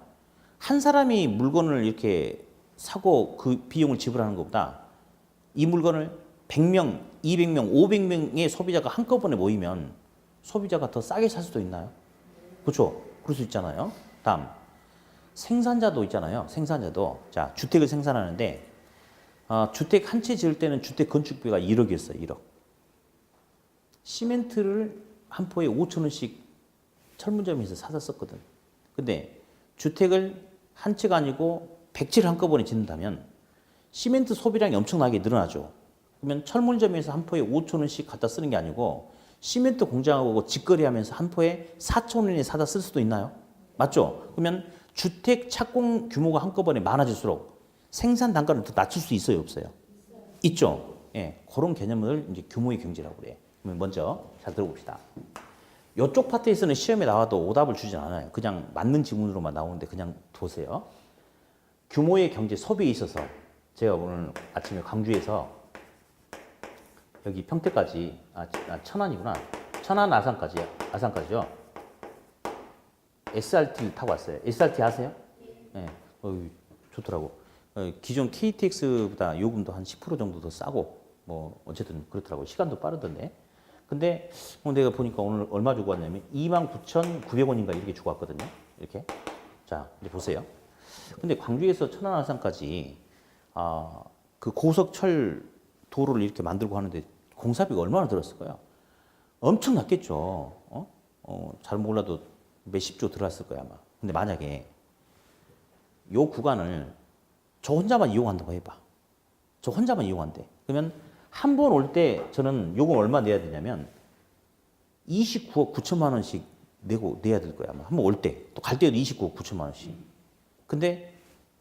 한 사람이 물건을 이렇게 사고 그 비용을 지불하는 것보다 이 물건을 100명, 200명, 500명의 소비자가 한꺼번에 모이면 소비자가 더 싸게 살 수도 있나요? 그렇죠? 그럴 수 있잖아요. 다음 생산자도 있잖아요. 생산자도 자 주택을 생산하는데 주택 한 채 지을 때는 주택 건축비가 1억이었어요. 1억. 시멘트를 한 포에 5천 원씩 철문점에서 사다 썼거든. 근데 주택을 한 채가 아니고 100채를 한꺼번에 짓는다면 시멘트 소비량이 엄청나게 늘어나죠. 그러면 철물점에서 한 포에 5천 원씩 갖다 쓰는 게 아니고 시멘트 공장하고 직거래하면서 한 포에 4천 원에 사다 쓸 수도 있나요? 맞죠? 그러면 주택 착공 규모가 한꺼번에 많아질수록 생산 단가를 더 낮출 수 있어요, 없어요? 있죠. 예, 그런 개념을 이제 규모의 경제라고 그래. 그러면 먼저 잘 들어봅시다. 이쪽 파트에서는 시험에 나와도 오답을 주진 않아요. 그냥 맞는 지문으로만 나오는데 그냥 보세요. 규모의 경제 소비에 있어서 제가 오늘 아침에 광주에서 여기 평택까지 천안이구나. 천안 아산까지요. SRT를 타고 왔어요. SRT 아세요? 네. 좋더라고. 기존 KTX보다 요금도 한 10% 정도 더 싸고 뭐 어쨌든 그렇더라고요. 시간도 빠르던데. 근데 내가 보니까 오늘 얼마 주고 왔냐면 29,900원인가 이렇게 주고 왔거든요. 이렇게. 자, 이제 보세요. 근데 광주에서 천안 아산까지 그 고속철 도로를 이렇게 만들고 하는데 공사비가 얼마나 들었을까요? 엄청 났겠죠. 잘 몰라도 몇십조 들어갔을 거야, 아마. 근데 만약에 요 구간을 저 혼자만 이용한다고 해봐. 저 혼자만 이용한대. 그러면 한 번 올 때 저는 요금 얼마 내야 되냐면 29억 9천만 원씩 내야 될 거야, 아마. 한 번 올 때. 또 갈 때도 29억 9천만 원씩. 근데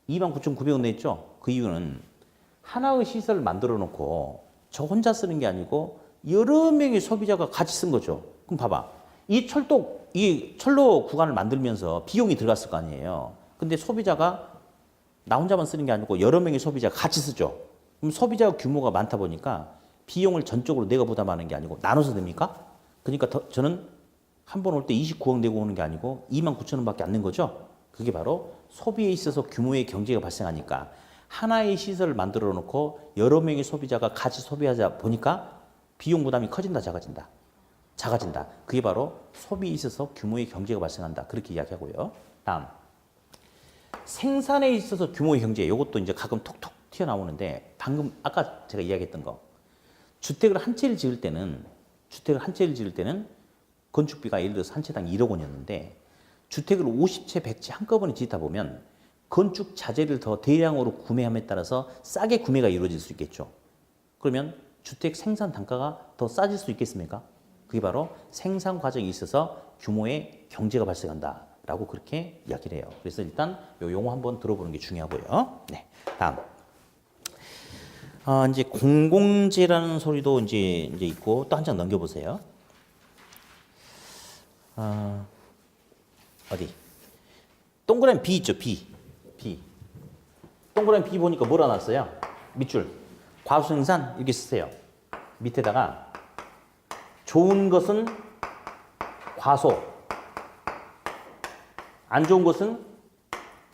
29,900원 냈죠? 그 이유는 하나의 시설을 만들어 놓고 저 혼자 쓰는 게 아니고 여러 명의 소비자가 같이 쓴 거죠. 그럼 봐봐. 이 철로 구간을 만들면서 비용이 들어갔을 거 아니에요. 근데 소비자가 나 혼자만 쓰는 게 아니고 여러 명의 소비자가 같이 쓰죠. 그럼 소비자 규모가 많다 보니까 비용을 전적으로 내가 부담하는 게 아니고 나눠서 됩니까? 그러니까 저는 한 번 올 때 29억 내고 오는 게 아니고 29,000원밖에 안 낸 거죠. 그게 바로 소비에 있어서 규모의 경제가 발생하니까 하나의 시설을 만들어 놓고 여러 명의 소비자가 같이 소비하자 보니까 비용 부담이 커진다, 작아진다. 작아진다. 그게 바로 소비에 있어서 규모의 경제가 발생한다. 그렇게 이야기하고요. 다음. 생산에 있어서 규모의 경제. 이것도 이제 가끔 톡톡 튀어나오는데 방금 아까 제가 이야기했던 거. 주택을 한 채를 지을 때는 건축비가 예를 들어서 한 채당 1억 원이었는데 주택을 50채, 100채 한꺼번에 짓다 보면 건축 자재를 더 대량으로 구매함에 따라서 싸게 구매가 이루어질 수 있겠죠. 그러면 주택 생산 단가가 더 싸질 수 있겠습니까? 그게 바로 생산 과정에 있어서 규모의 경제가 발생한다라고 그렇게 이야기를 해요. 그래서 일단 이 용어 한번 들어보는 게 중요하고요. 네, 다음. 이제 공공재라는 소리도 이제 있고 또 한 장 넘겨보세요. 어디? 동그라미 B 있죠, B. 동그라미 B 보니까 뭐라 놨어요? 밑줄. 과수생산 이렇게 쓰세요. 밑에다가 좋은 것은 과소, 안 좋은 것은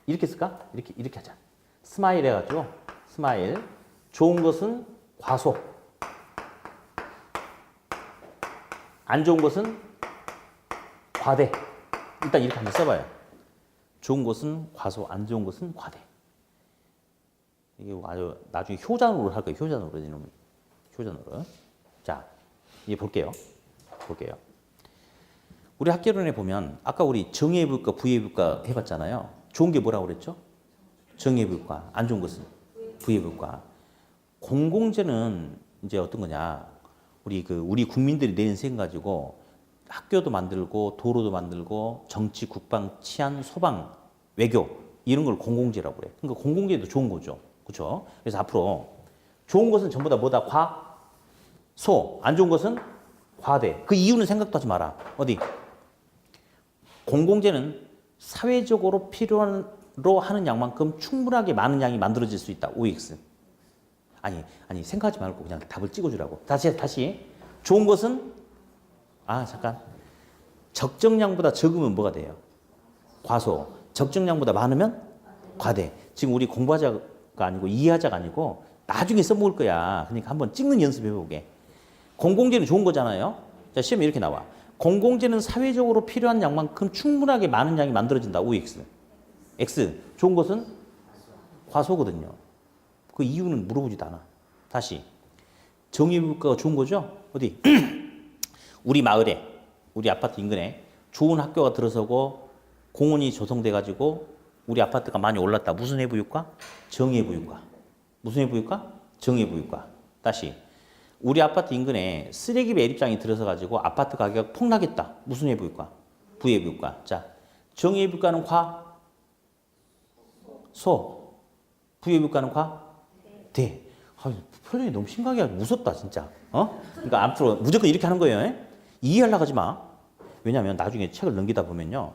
이렇게 쓸까? 이렇게 하자. 스마일 해가지고 스마일. 좋은 것은 과소, 안 좋은 것은 과대. 일단 이렇게 한번 써봐요. 좋은 것은 과소, 안 좋은 것은 과대. 이게 아주 나중에 효자노를 할 거예요. 효자노를. 자, 이제 볼게요. 우리 학개론에 보면 아까 우리 정의해볼까 부의해볼까 해봤잖아요. 좋은 게 뭐라고 그랬죠? 정의해볼까. 안 좋은 것은 부의해볼까. 공공재는 이제 어떤 거냐. 우리 국민들이 내는 세금 가지고 학교도 만들고 도로도 만들고 정치, 국방, 치안, 소방, 외교 이런 걸 공공재라고 그래. 그러니까 공공재도 좋은 거죠. 그렇죠? 그래서 앞으로 좋은 것은 전부 다 뭐다? 과소. 안 좋은 것은 과대. 그 이유는 생각도 하지 마라. 어디? 공공재는 사회적으로 필요로 하는 양만큼 충분하게 많은 양이 만들어질 수 있다. OX. 아니 생각하지 말고 그냥 답을 찍어주라고. 다시. 좋은 것은 잠깐. 적정량보다 적으면 뭐가 돼요? 과소. 적정량보다 많으면 과대. 지금 우리 공부하자가 아니고 이해하자가 아니고 나중에 써먹을 거야. 그러니까 한번 찍는 연습해보게. 공공재는 좋은 거잖아요. 자, 시험에 이렇게 나와. 공공재는 사회적으로 필요한 양만큼 충분하게 많은 양이 만들어진다. OX. X. 좋은 것은 과소거든요. 그 이유는 물어보지도 않아. 다시. 정의물가가 좋은 거죠? 어디? 우리 마을에, 우리 아파트 인근에 좋은 학교가 들어서고 공원이 조성돼가지고 우리 아파트가 많이 올랐다. 무슨 해부유가? 정의해부유가. 무슨 해부유가? 정의해부유가. 다시. 우리 아파트 인근에 쓰레기 매립장이 들어서가지고 아파트 가격 폭락했다. 무슨 해부유가? 부해부유가. 자, 정의해부유가는 과? 소. 부해부유가는 과? 대. 아, 표정이 너무 심각해. 무섭다, 진짜. 그러니까 앞으로 무조건 이렇게 하는 거예요. 에? 이해하려고 하지 마. 왜냐면 나중에 책을 넘기다 보면요.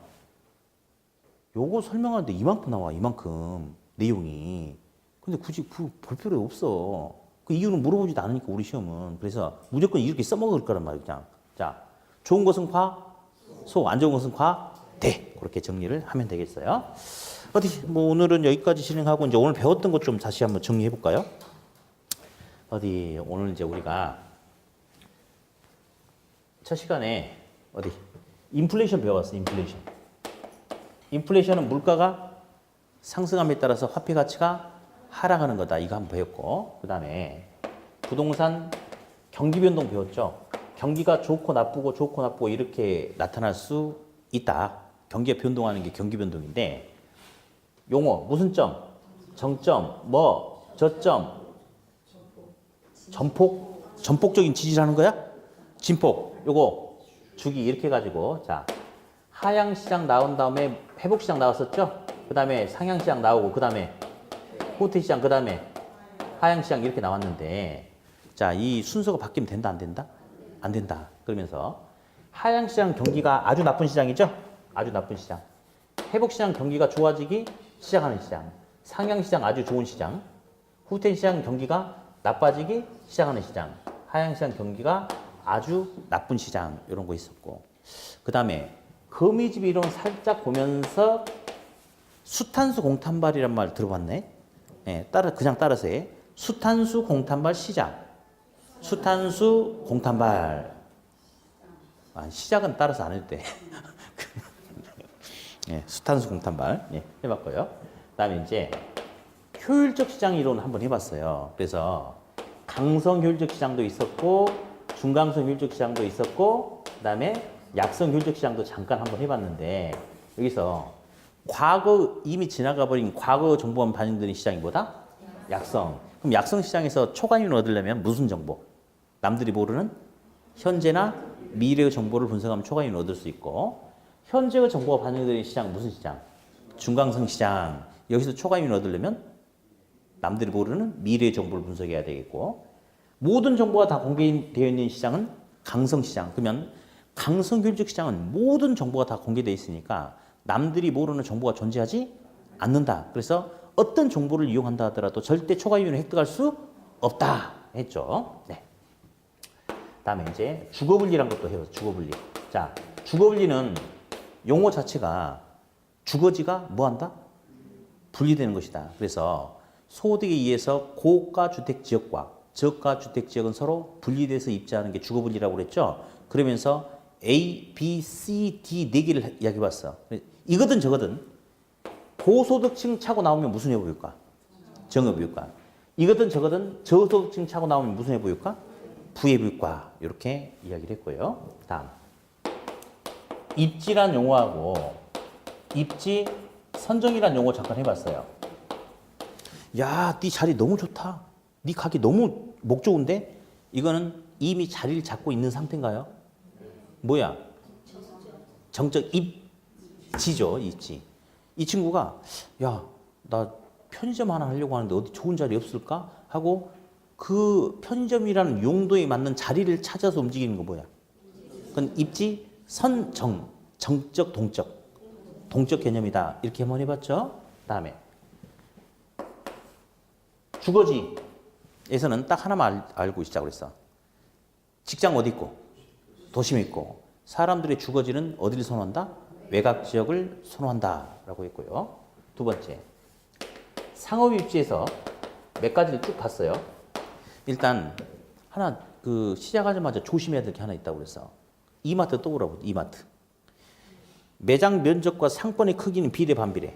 요거 설명하는데 이만큼 나와, 이만큼. 내용이. 근데 굳이 볼 필요 없어. 그 이유는 물어보지도 않으니까, 우리 시험은. 그래서 무조건 이렇게 써먹을 거란 말이야, 그냥. 자, 좋은 것은 과, 소, 안 좋은 것은 과, 대. 그렇게 정리를 하면 되겠어요. 어디, 뭐 오늘은 여기까지 진행하고, 이제 오늘 배웠던 것 좀 다시 한번 정리해 볼까요? 어디, 오늘 이제 우리가 첫 시간에 어디, 인플레이션 배워봤어, 인플레이션. 인플레이션은 물가가 상승함에 따라서 화폐 가치가 하락하는 거다. 이거 한번 배웠고, 그 다음에 부동산 경기 변동 배웠죠. 경기가 좋고 나쁘고 이렇게 나타날 수 있다. 경기가 변동하는 게 경기 변동인데, 용어 무슨 점, 정점, 뭐, 저점, 전폭적인 지지라는 거야? 진폭, 요거 주기 이렇게 해가지고, 자, 하향시장 나온 다음에 회복시장 나왔었죠? 그 다음에 상향시장 나오고, 그 다음에 후퇴시장, 그 다음에 하향시장 이렇게 나왔는데, 자, 이 순서가 바뀌면 된다, 안 된다? 안 된다. 그러면서 하향시장 경기가 아주 나쁜 시장이죠? 아주 나쁜 시장. 회복시장 경기가 좋아지기 시작하는 시장. 상향시장 아주 좋은 시장. 후퇴시장 경기가 나빠지기 시작하는 시장. 하향시장 경기가 아주 나쁜 시장. 이런 거 있었고. 그 다음에 거미집 이론 살짝 보면서 수탄수 공탄발이란 말 들어봤네? 네, 그냥 따라서 해. 수탄수 공탄발 시작. 수탄수 공탄발. 아, 시작은 따라서 안 해도 돼. 네, 수탄수 공탄발. 네, 해봤고요. 그 다음에 이제 효율적 시장 이론 한번 해봤어요. 그래서 강성 효율적 시장도 있었고, 중강성 효율적 시장도 있었고, 그 다음에 약성 효율적 시장도 잠깐 한번 해봤는데, 여기서 과거 이미 지나가 버린 과거 정보만 반영되는 시장이 뭐다? 약성. 그럼 약성 시장에서 초과이윤을 얻으려면 무슨 정보? 남들이 모르는 현재나 미래의 정보를 분석하면 초과이윤을 얻을 수 있고, 현재의 정보가 반영되는 시장 무슨 시장? 중강성 시장. 여기서 초과이윤을 얻으려면 남들이 모르는 미래의 정보를 분석해야 되겠고, 모든 정보가 다 공개되어 있는 시장은 강성 시장. 그러면 강성 효율적 시장은 모든 정보가 다 공개되어 있으니까 남들이 모르는 정보가 존재하지 않는다. 그래서 어떤 정보를 이용한다 하더라도 절대 초과이윤을 획득할 수 없다 했죠. 네. 다음에 이제 주거분리란 것도 해요. 주거분리. 자, 주거분리는 용어 자체가 주거지가 뭐한다? 분리되는 것이다. 그래서 소득에 의해서 고가 주택 지역과 저가 주택 지역은 서로 분리돼서 입지하는 게 주거분리라고 그랬죠. 그러면서 A, B, C, D 네 개를 이야기해봤어. 이거든 저거든. 고소득층 차고 나오면 무슨 해부일까? 정해부일까? 이거든 저거든 저소득층 차고 나오면 무슨 해부일까? 부해부일까? 이렇게 이야기를 했고요. 다음 입지란 용어하고 입지 선정이란 용어 잠깐 해봤어요. 야, 네 자리 너무 좋다. 네 가게 너무 목 좋은데? 이거는 이미 자리를 잡고 있는 상태인가요? 뭐야? 정적 입지죠, 입지. 이 친구가 야, 나 편의점 하나 하려고 하는데 어디 좋은 자리 없을까? 하고 그 편의점이라는 용도에 맞는 자리를 찾아서 움직이는 거 뭐야? 그건 입지, 선정, 정적, 동적 개념이다. 이렇게 한번 해봤죠? 다음에 주거지에서는 딱 하나만 알고 시작을 했어. 직장 어디 있고? 도심에 있고. 사람들의 주거지는 어디를 선호한다? 외곽 지역을 선호한다. 라고 했고요. 두 번째, 상업 입지에서 몇 가지를 쭉 봤어요. 일단 하나 시작하자마자 조심해야 될 게 하나 있다고 그랬어. 이마트 떠오라고. 이마트. 매장 면적과 상권의 크기는 비례 반비례.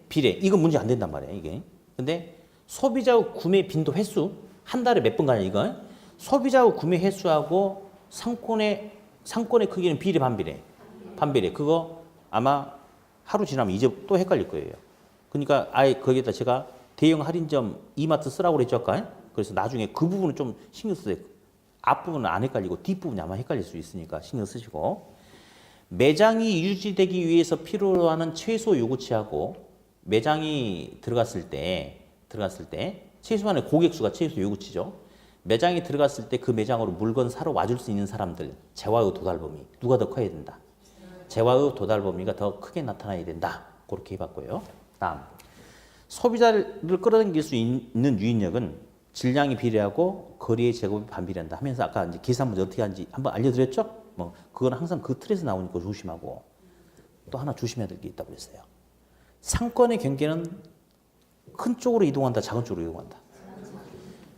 비례. 이거 문제 안 된단 말이에요. 이게. 근데 소비자 구매 빈도 횟수 한 달에 몇 번 가냐 이거. 소비자 구매 횟수하고 상권의 크기는 비례 반비례. 반비례. 그거 아마 하루 지나면 이제 또 헷갈릴 거예요. 그러니까 아예 거기에다 제가 대형 할인점 이마트 쓰라고 그랬죠 아까. 그래서 나중에 그 부분은 좀 신경 쓰세요. 앞부분은 안 헷갈리고 뒷부분이 아마 헷갈릴 수 있으니까 신경 쓰시고. 매장이 유지되기 위해서 필요로 하는 최소 요구치하고 매장이 들어갔을 때 최소한의 고객 수가 최소 요구치죠. 매장에 들어갔을 때 그 매장으로 물건 사러 와줄 수 있는 사람들, 재화의 도달 범위 누가 더 커야 된다. 재화의 도달 범위가 더 크게 나타나야 된다. 그렇게 해봤고요. 다음, 소비자를 끌어당길 수 있는 유인력은 질량이 비례하고 거리의 제곱이 반비례한다 하면서 아까 이제 계산 문제 어떻게 하는지 한번 알려드렸죠? 뭐 그건 항상 그 틀에서 나오니까 조심하고 또 하나 조심해야 될 게 있다고 했어요. 상권의 경계는 큰 쪽으로 이동한다, 작은 쪽으로 이동한다.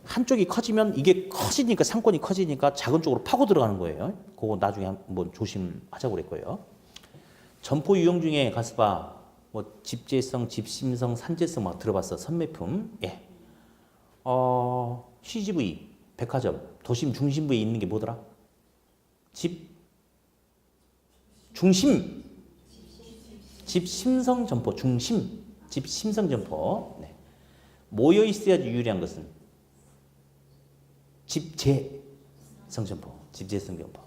한쪽이 커지면 이게 커지니까 상권이 커지니까 작은 쪽으로 파고 들어가는 거예요. 그거 나중에 한번 조심하자고 그랬고요. 점포 유형 중에 가서 봐. 뭐 집재성, 집심성, 산재성 막 들어봤어. 선매품. 예. CGV, 백화점, 도심 중심부에 있는 게 뭐더라? 집 중심. 집심성 점포 중심. 집심성 점포. 네. 모여 있어야지 유리한 것은 집재성 점포. 집재성 점포.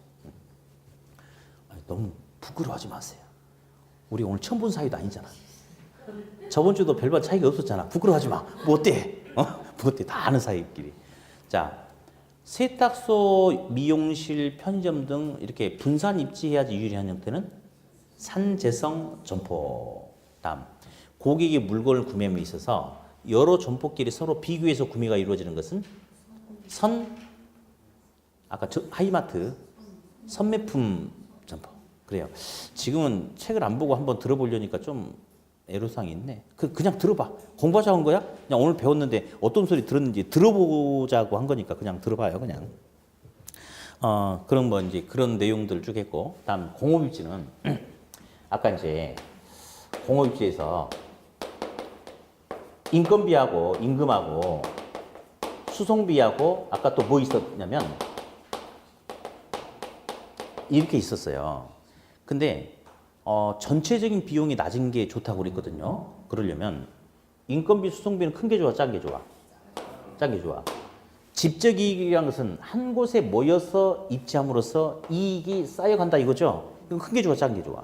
너무 부끄러워하지 마세요. 우리 오늘 처음 본 사이도 아니잖아. 저번 주도 별반 차이가 없었잖아. 부끄러워하지 마. 뭐 어때? 뭐 어때? 다 아는 사이끼리. 자, 세탁소, 미용실, 편의점 등 이렇게 분산 입지해야지 유리한 형태는 산재성 점포. 다음, 고객이 물건을 구매함에 있어서 여러 점포끼리 서로 비교해서 구매가 이루어지는 것은 아까 하이마트 선매품 점포. 그래요. 지금은 책을 안 보고 한번 들어보려니까 좀 애로사항이 있네. 그냥 들어봐. 공부하자고 한 거야? 그냥 오늘 배웠는데 어떤 소리 들었는지 들어보자고 한 거니까 그냥 들어봐요. 그냥. 그런 뭐 이제 그런 내용들 쭉 했고, 다음 공업입지는 아까 이제 공업입지에서 인건비하고 임금하고 수송비하고 아까 또 뭐 있었냐면 이렇게 있었어요. 근데 전체적인 비용이 낮은 게 좋다고 그랬거든요. 그러려면 인건비, 수송비는 큰 게 좋아, 작은 게 좋아? 작은 게 좋아. 집적 이익이라는 것은 한 곳에 모여서 입지함으로써 이익이 쌓여간다 이거죠. 이건 큰 게 좋아, 작은 게 좋아?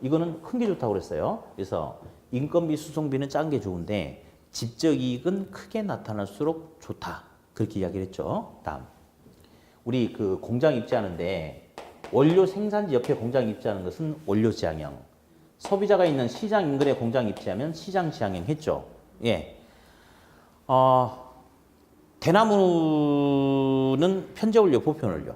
이거는 큰 게 좋다고 그랬어요. 그래서 인건비, 수송비는 작은 게 좋은데 집적 이익은 크게 나타날수록 좋다. 그렇게 이야기를 했죠. 다음, 우리 그 공장 입지하는데 원료 생산지 옆에 공장 입지하는 것은 원료 지향형. 소비자가 있는 시장 인근에 공장 입지하면 시장 지향형 했죠. 예. 대나무는 편제 원료, 보편 원료.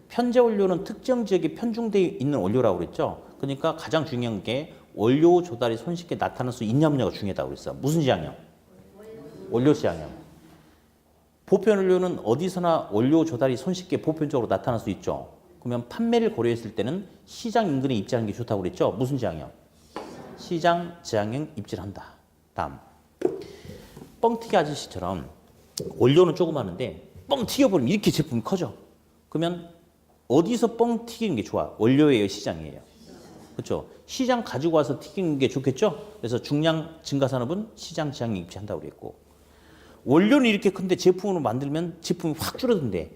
편제 원료는 특정 지역에 편중되어 있는 원료라고 그랬죠. 그러니까 가장 중요한 게 원료 조달이 손쉽게 나타날 수 있냐 없냐가 중요하다고 그랬어. 무슨 지향형? 원료 지향형. 보편 원료는 어디서나 원료 조달이 손쉽게 보편적으로 나타날 수 있죠. 그러면 판매를 고려했을 때는 시장 인근에 입지하는 게 좋다고 그랬죠. 무슨 지향형? 시장 지향형 입지를 한다. 다음, 뻥튀기 아저씨처럼 원료는 조그마한데 뻥 튀겨버리면 이렇게 제품이 커져. 그러면 어디서 뻥 튀기는 게 좋아? 원료예요, 시장이에요? 그렇죠. 시장 가지고 와서 튀기는 게 좋겠죠. 그래서 중량 증가 산업은 시장 지향형 입지한다고 그랬고, 원료는 이렇게 큰데 제품으로 만들면 제품이 확 줄어든대.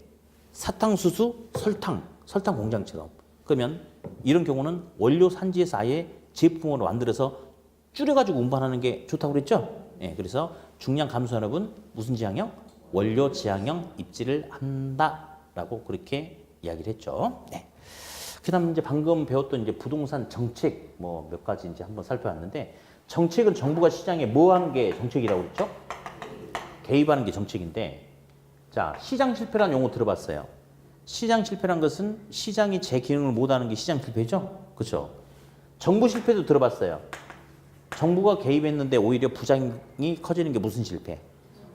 사탕수수, 설탕 공장처럼. 그러면 이런 경우는 원료 산지에서 아예 제품으로 만들어서 줄여가지고 운반하는 게 좋다고 그랬죠. 예, 그래서 중량 감소산업은 무슨 지향형? 원료 지향형 입지를 한다라고 그렇게 이야기를 했죠. 네. 그다음 이제 방금 배웠던 이제 부동산 정책 뭐 몇 가지 이제 한번 살펴봤는데, 정책은 정부가 시장에 뭐 하는 게 정책이라고 그랬죠? 개입하는 게 정책인데, 자, 시장 실패라는 용어 들어봤어요. 시장 실패란 것은 시장이 제 기능을 못하는 게 시장 실패죠? 그렇죠? 정부 실패도 들어봤어요. 정부가 개입했는데 오히려 부작용이 커지는 게 무슨 실패?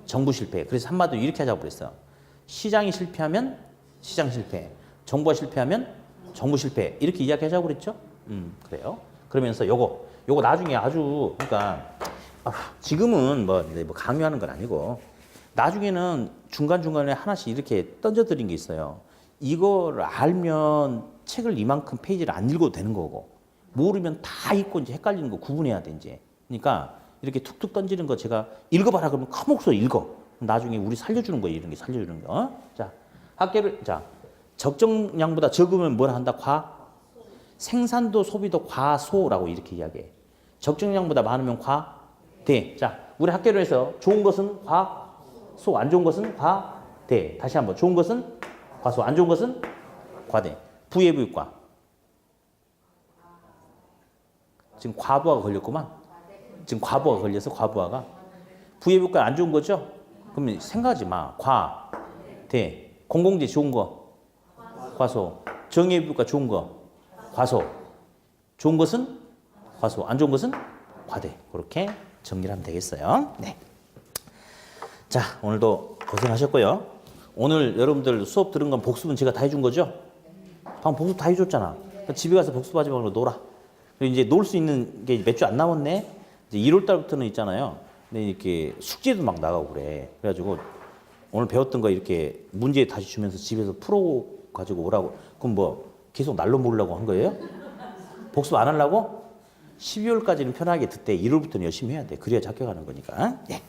정부 실패. 그래서 한마디로 이렇게 하자고 그랬어요. 시장이 실패하면 시장 실패. 정부가 실패하면 정부 실패. 이렇게 이야기하자고 그랬죠? 그래요. 그러면서 요거 나중에 아주 그러니까 지금은 뭐 강요하는 건 아니고 나중에는 중간중간에 하나씩 이렇게 던져드린 게 있어요. 이걸 알면 책을 이만큼 페이지를 안 읽어도 되는 거고 모르면 다 읽고 이제 헷갈리는 거 구분해야 돼 이제. 그러니까 이렇게 툭툭 던지는 거 제가 읽어봐라 그러면 큰 목소리 읽어. 나중에 우리 살려주는 거예요. 이런 게 살려주는 거. 자, 학계를 자 적정량보다 적으면 뭘 한다? 생산도 소비도 과소라고 이렇게 이야기해. 적정량보다 많으면 과대. 자, 우리 학계로해서 좋은 것은 과소, 안 좋은 것은 과대. 다시 한번 좋은 것은 과소, 안 좋은 것은 과대. 부예부육과. 지금 과부하가 걸렸구만. 지금 과부하가 걸려서 과부하가. 부예부육과 안 좋은 거죠? 그러면 생각하지 마. 과, 대. 공공재 좋은 거. 과소. 정예부육과 좋은 거. 과소. 좋은 것은 과소. 안 좋은 것은 과대. 그렇게 정리를 하면 되겠어요. 네. 자, 오늘도 고생하셨고요. 오늘 여러분들 수업 들은 건 복습은 제가 다 해준 거죠? 방금 복습 다 해줬잖아. 집에 가서 복습하지 말고 놀아. 그리고 이제 놀 수 있는 게 몇 주 안 남았네. 이제 1월 달부터는 있잖아요. 근데 이렇게 숙제도 막 나가고 그래. 그래가지고 오늘 배웠던 거 이렇게 문제 다시 주면서 집에서 풀어 가지고 오라고. 그럼 뭐 계속 날로 모으려고 한 거예요? 복습 안 하려고? 12월까지는 편하게 듣되 1월부터는 열심히 해야 돼. 그래야 합격하는 거니까. 예.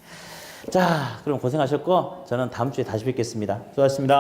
자, 그럼 고생하셨고 저는 다음 주에 다시 뵙겠습니다. 수고하셨습니다.